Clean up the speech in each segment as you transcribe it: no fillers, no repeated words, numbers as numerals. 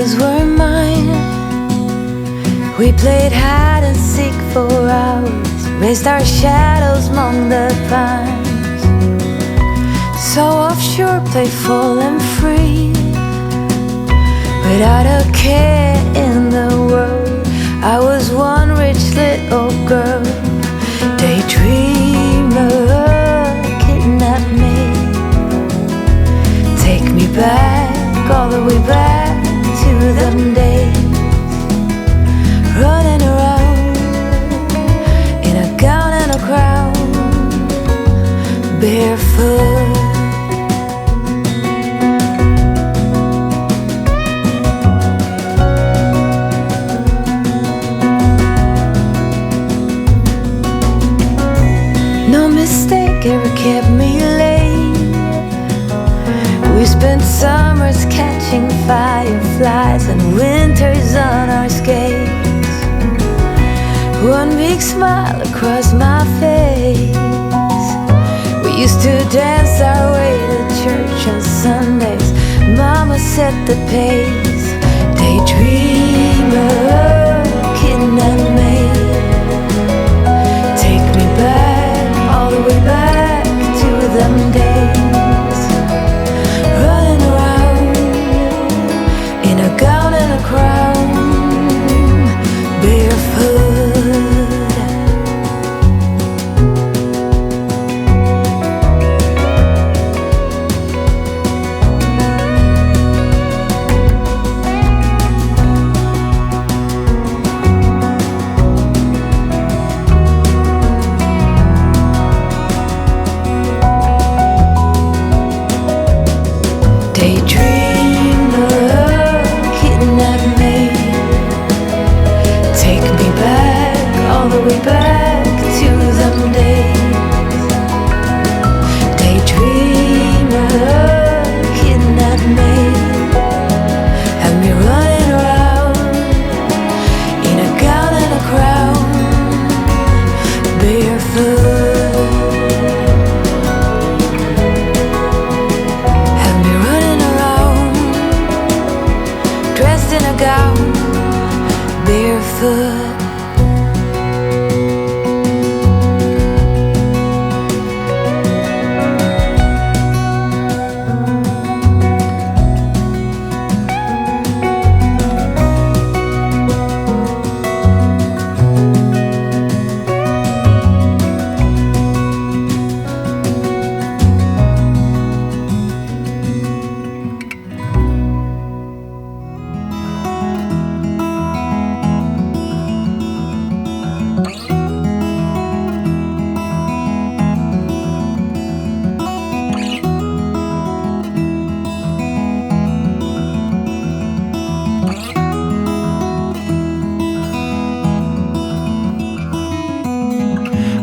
days were mine. We played hide and seek for hours, raised our shadows among the pines. So offshore, playful and free, without a care in the world. I was one rich little girl, daydreamer, kidnap me. Take me back, all the way back to them days, running around in a gown and a crown, barefoot. No mistake ever kept me late. We spent summers catching fireflies and winters on our skates. One big smile across my face. We used to dance our way to church on Sundays. Mama set the pace. Daydreamer, kidnap me. Take me back, all the way back to them days, running around in a gown and a crown, barefoot. Daydreamer, kidnap me. Take me back, all the way back to them days. Daydreamer, kidnap me. Have me running around in a gown and a crown, barefoot. Dressed in a gown, barefoot.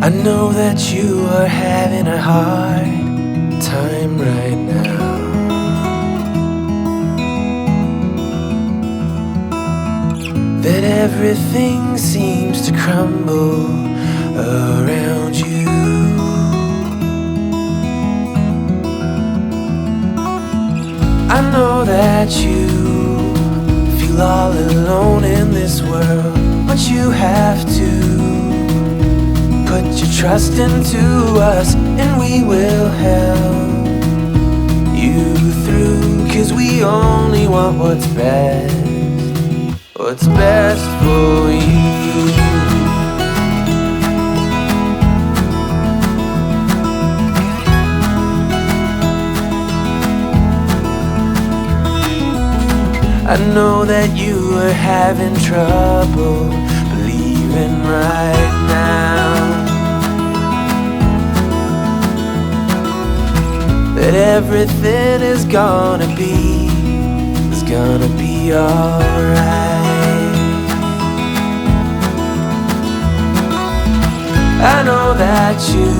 I know that you are having a hard time right now. That everything seems to crumble around you. I know that you feel all alone in this world, but you have to put your trust into us, and we will help you through. 'Cause we only want what's best for you. I know that you are having trouble believing right now that everything is gonna be alright. I know that you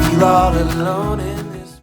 feel all alone.